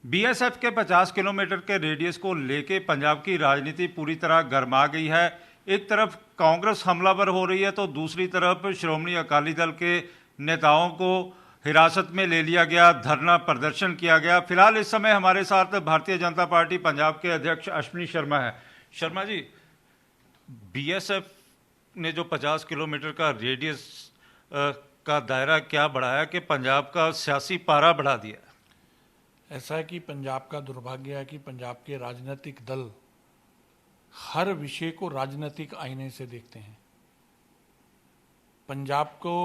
BSF के 50 kilometre के radius को लेके पंजाब की राजनीति पूरी तरह गर्मा गई है। एक तरफ कांग्रेस हमलावर हो रही है तो दूसरी तरफ श्रोमणी अकाली दल के नेताओं को हिरासत में ले लिया गया, धरना प्रदर्शन किया गया। फिलहाल इस समय हमारे साथ भारतीय जनता पार्टी पंजाब के अध्यक्ष अश्विनी शर्मा है। शर्मा जी, बीएसएफ ने जो 50 किलोमीटर का रेडियस का दायरा क्या बढ़ाया कि पंजाब का सियासी पारा बढ़ा दिया? ऐसा है कि पंजाब का दुर्भाग्य है कि पंजाब के राजनीतिक दल हर विषय को राजनीतिक आईने से देखते हैं। पंजाब को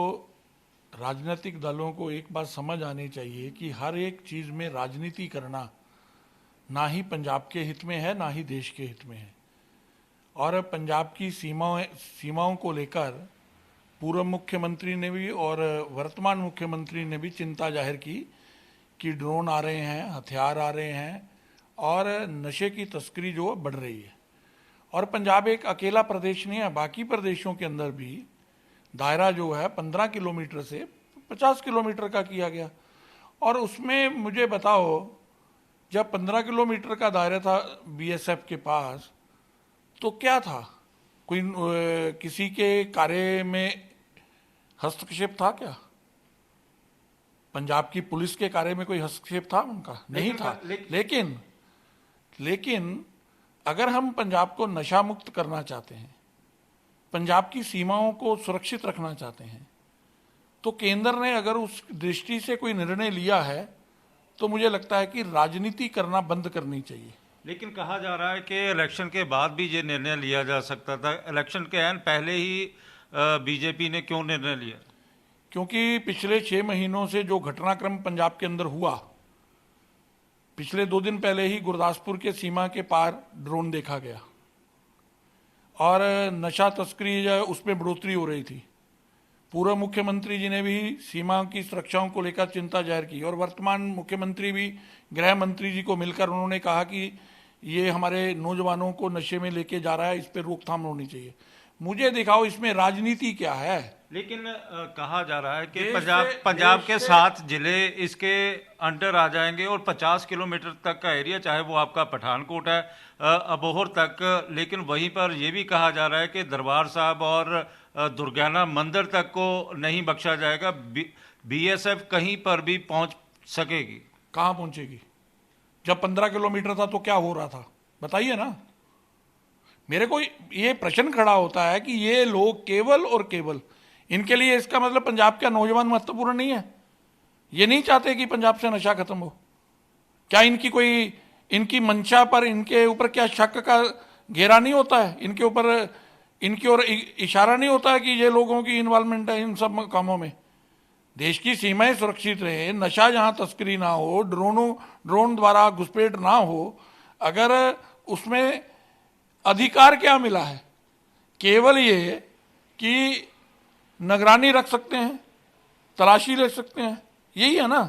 राजनीतिक दलों को एक बात समझ आनी चाहिए कि हर एक चीज में राजनीति करना ना ही पंजाब के हित में है, ना ही देश के हित में है। और पंजाब की सीमाओं को लेकर पूर्व मुख्यमंत्री ने भी और वर्तमान मुख्यमंत्री ने भी चिंता जाहिर की कि ड्रोन आ रहे हैं, हथियार आ रहे हैं और नशे की तस्करी जो बढ़ रही है। और पंजाब एक अकेला प्रदेश नहीं है, बाकी प्रदेशों के अंदर भी दायरा जो है 15 किलोमीटर से 50 किलोमीटर का किया गया। और उसमें मुझे बताओ, जब 15 किलोमीटर का दायरा था बीएसएफ के पास, तो क्या था? कोई किसी के कार्य में हस्तक्षेप था क्या? पंजाब की पुलिस के कार्य में कोई हस्तक्षेप था उनका? नहीं था। लेकिन अगर हम पंजाब को नशा मुक्त करना चाहते हैं, पंजाब की सीमाओं को सुरक्षित रखना चाहते हैं, तो केंद्र ने अगर उस दृष्टि से कोई निर्णय लिया है तो मुझे लगता है कि राजनीति करना बंद करनी चाहिए। लेकिन कहा जा रहा है कि इलेक्शन के बाद भी ये निर्णय लिया जा सकता था। इलेक्शन के ऐन पहले ही बीजेपी ने क्यों निर्णय लिया? क्योंकि पिछले 6 महीनों से जो घटनाक्रम पंजाब के अंदर हुआ, पिछले 2 दिन पहले ही गुरदासपुर के सीमा के पार ड्रोन देखा गया और नशा तस्करी उसमें बढ़ोतरी हो रही थी। पूर्व मुख्यमंत्री जी ने भी सीमा की सुरक्षाओं को लेकर चिंता जाहिर की और वर्तमान मुख्यमंत्री भी गृह मंत्री जी को मिलकर उन्होंने कहा कि ये हमारे नौजवानों को नशे में लेके जा रहा है, इस पर रोकथाम होनी चाहिए। मुझे दिखाओ इसमें राजनीति क्या है। लेकिन कहा जा रहा है कि पंजाब के 7 जिले इसके अंडर आ जाएंगे और 50 किलोमीटर तक का एरिया, चाहे वो आपका पठानकोट है, अबोहर तक। लेकिन वहीं पर यह भी कहा जा रहा है कि दरबार साहब और दुर्गाना मंदिर तक को नहीं बख्शा जाएगा। बीएसएफ कहीं पर भी पहुंच सकेगी। कहां पहुंचेगी? जब 15 किलोमीटर था तो क्या हो रहा था, बताइए ना। मेरे को ये प्रश्न खड़ा होता है कि ये लोग केवल और केवल, इनके लिए इसका मतलब पंजाब का नौजवान महत्वपूर्ण नहीं है? ये नहीं चाहते कि पंजाब से नशा खत्म हो? क्या इनकी मंशा पर, इनके ऊपर क्या शक का घेरा नहीं होता है? इनके ऊपर, इनकी ओर इशारा नहीं होता है कि ये लोगों की इन्वॉल्वमेंट है इन सब कामों में? देश की सीमाएं सुरक्षित रहे, नशा जहां तस्करी ना हो, ड्रोन द्वारा घुसपैठ ना हो, अगर उसमें अधिकार क्या मिला है? केवल ये कि निगरानी रख सकते हैं, तलाशी ले सकते हैं, यही है ना।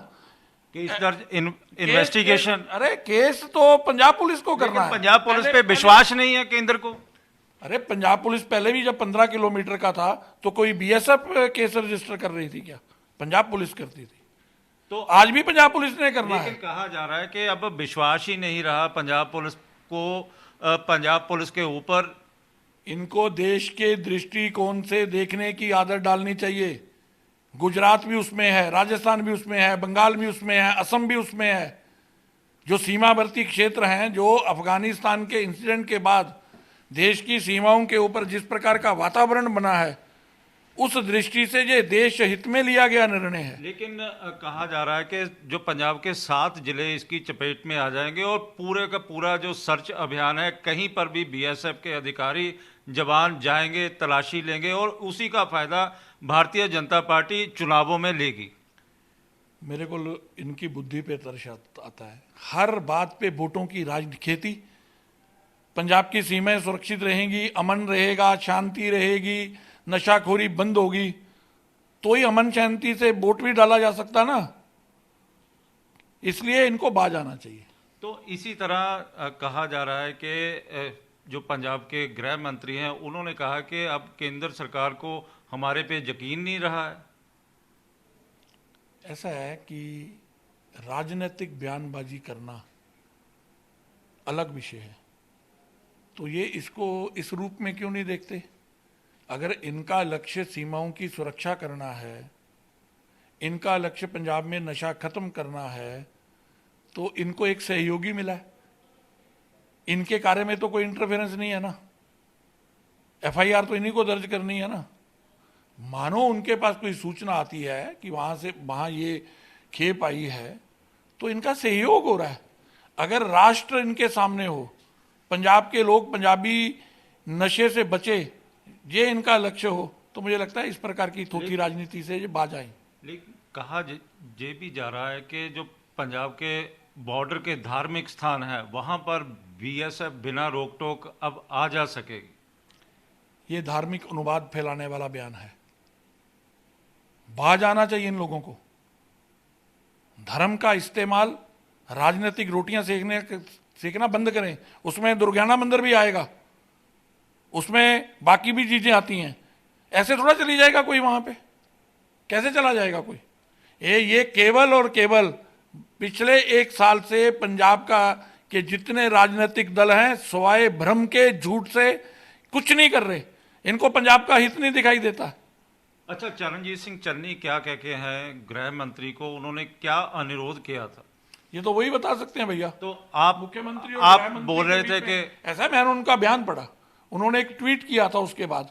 केस दर्ज, इन्वेस्टिगेशन। अरे केस तो पंजाब पुलिस को करना है। पंजाब पुलिस पे विश्वास नहीं है केंद्र को। अरे पंजाब पुलिस पहले भी जब 15 किलोमीटर का था तो कोई बीएसएफ केस रजिस्टर कर रही थी क्या? पंजाब पुलिस करती थी। तो आज भी पंजाब पुलिस ने करना है। लेकिन कहा जा रहा है कि अब विश्वास ही नहीं रहा पंजाब पुलिस को, पंजाब पुलिस के ऊपर। इनको देश के दृष्टिकोण से देखने की आदत डालनी चाहिए। गुजरात भी उसमें है, राजस्थान भी उसमें है, बंगाल भी उसमें है, असम भी उसमें है। जो सीमावर्ती क्षेत्र हैं, जो अफगानिस्तान के इंसिडेंट के बाद देश की सीमाओं के ऊपर जिस प्रकार का वातावरण बना है, उस दृष्टि से ये देश हित में लिया गया निर्णय है। लेकिन कहा जा रहा है कि जो पंजाब के 7 जिले इसकी चपेट में आ जाएंगे और पूरे का पूरा जो सर्च अभियान है, कहीं पर भी बीएसएफ के अधिकारी जवान जाएंगे, तलाशी लेंगे और उसी का फायदा भारतीय जनता पार्टी चुनावों में लेगी। मेरे को इनकी बुद्धि पे तरस आता है। हर बात पे वोटों की खेती। पंजाब की सीमाएं सुरक्षित रहेंगी, अमन रहेगा, शांति रहेगी, नशाखोरी बंद होगी, तो ही अमन शांति से वोट भी डाला जा सकता ना। इसलिए इनको बाज आना चाहिए। तो इसी तरह कहा जा रहा है कि जो पंजाब के गृह मंत्री हैं, उन्होंने कहा कि अब केंद्र सरकार को हमारे पे यकीन नहीं रहा है। ऐसा है कि राजनीतिक बयानबाजी करना अलग विषय है। तो ये इसको इस रूप में क्यों नहीं देखते? अगर इनका लक्ष्य सीमाओं की सुरक्षा करना है, इनका लक्ष्य पंजाब में नशा खत्म करना है, तो इनको एक सहयोगी मिला है। इनके कार्य में तो कोई इंटरफेरेंस नहीं है ना, एफआईआर तो इन्हीं को दर्ज करनी है ना। मानो उनके पास कोई सूचना आती है कि वहां ये खेप आई है, तो इनका सहयोग हो रहा है। अगर राष्ट्र इनके सामने हो, पंजाब के लोग, पंजाबी नशे से बचे, ये इनका लक्ष्य हो, तो मुझे लगता है इस प्रकार की थोथी राजनीति से ये बाज आए। लेकिन कहा ये भी जा रहा है कि जो पंजाब के बॉर्डर के धार्मिक स्थान है, वहां पर बीएसएफ बिना रोक टोक अब आ जा सकेगी। ये धार्मिक अनुवाद फैलाने वाला बयान है। बाज आना चाहिए इन लोगों को। धर्म का इस्तेमाल राजनीतिक रोटियां सेकना बंद करें। उसमें दुर्गाना मंदिर भी आएगा, उसमें बाकी भी चीजें आती हैं। ऐसे थोड़ा चली जाएगा कोई वहां पे, कैसे चला जाएगा कोई? ये केवल और केवल पिछले 1 साल से पंजाब के जितने राजनीतिक दल हैं, सवाए भ्रम के झूठ से कुछ नहीं कर रहे। इनको पंजाब का हित नहीं दिखाई देता। अच्छा, चरणजीत सिंह चन्नी क्या कह के हैं गृह मंत्री को, उन्होंने क्या अनुरोध किया था? ये तो वही बता सकते हैं भैया। तो आप मुख्यमंत्री और आप गृह मंत्री बोल के रहे बीच थे में कि ऐसा, मैंने उनका बयान पढ़ा। उन्होंने एक ट्वीट किया था उसके बाद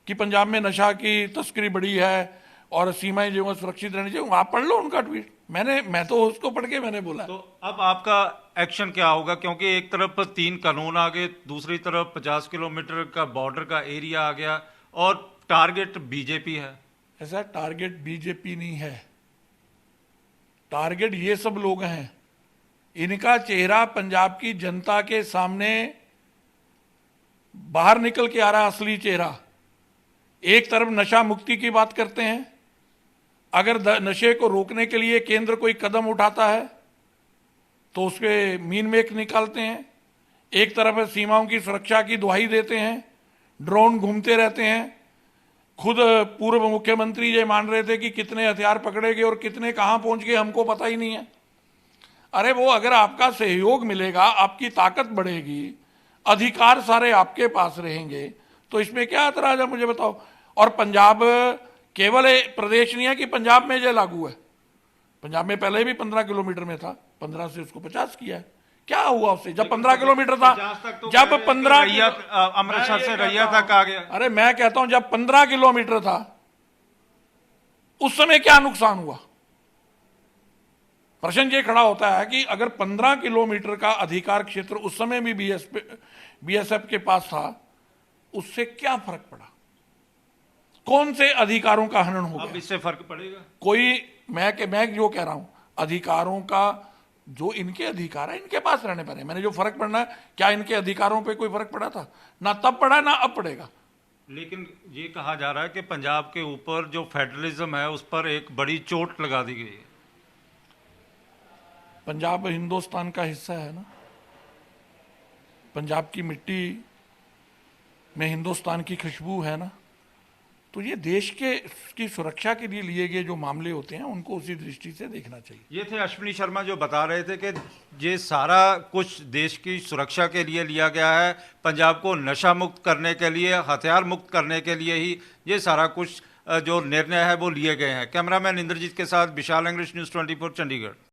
कि पंजाब में नशा की तस्करी बढ़ी है और सीमाएं जो है सुरक्षित रहनी चाहिए। आप पढ़ लो उनका ट्वीट। मैं तो उसको पढ़ के मैंने बोला। तो अब आपका एक्शन क्या होगा? क्योंकि एक तरफ 3 कानून आ गए, दूसरी तरफ 50 किलोमीटर का बॉर्डर का एरिया आ गया और टारगेट बीजेपी है। ऐसा टारगेट बीजेपी नहीं है, टारगेट ये सब लोग हैं। इनका चेहरा पंजाब की जनता के सामने बाहर निकल के आ रहा, असली चेहरा। एक तरफ नशा मुक्ति की बात करते हैं, अगर नशे को रोकने के लिए केंद्र कोई कदम उठाता है तो उसके मीन मेक निकालते हैं। एक तरफ सीमाओं की सुरक्षा की दुहाई देते हैं, ड्रोन घूमते रहते हैं। खुद पूर्व मुख्यमंत्री ये मान रहे थे कि कितने हथियार पकड़े गए और कितने कहां पहुंच गए हमको पता ही नहीं है। अरे वो, अगर आपका सहयोग मिलेगा, आपकी ताकत बढ़ेगी, अधिकार सारे आपके पास रहेंगे, तो इसमें क्या एतराज है मुझे बताओ। और पंजाब केवल एक प्रदेश नहीं है कि पंजाब में ये लागू है। पंजाब में पहले भी 15 किलोमीटर में था, 15 से उसको 50 किया है। क्या हुआ उससे? जब 15 किलोमीटर था, जब 15 अमृतसर से रैया तक आ गया। अरे मैं कहता हूं जब 15 किलोमीटर था उस समय क्या नुकसान हुआ? प्रश्न ये खड़ा होता है कि अगर 15 किलोमीटर का अधिकार क्षेत्र उस समय भी बीएसएफ के पास था, उससे क्या फर्क पड़ा? कौन से अधिकारों का हनन हो गया? अब इससे फर्क पड़ेगा कोई, मैं जो कह रहा हूं, अधिकारों का जो इनके अधिकार है इनके पास रहने पर है। मैंने जो फर्क पड़ना है, क्या इनके अधिकारों पे कोई फर्क पड़ा था? ना तब पड़ा, ना अब पड़ेगा। लेकिन ये कहा जा रहा है कि पंजाब के ऊपर जो फेडरलिज्म है उस पर एक बड़ी चोट लगा दी गई है। पंजाब हिंदुस्तान का हिस्सा है ना। पंजाब की मिट्टी में हिंदुस्तान की खुशबू है ना। तो ये देश की सुरक्षा के लिए गए जो मामले होते हैं उनको उसी दृष्टि से देखना चाहिए। ये थे अश्विनी शर्मा जो बता रहे थे कि ये सारा कुछ देश की सुरक्षा के लिए लिया गया है, पंजाब को नशा मुक्त करने के लिए, हथियार मुक्त करने के लिए ही ये सारा कुछ जो निर्णय है वो लिए गए हैं। कैमरामैन इंद्रजीत के साथ विशाल इंग्लिश न्यूज़ 24 चंडीगढ़।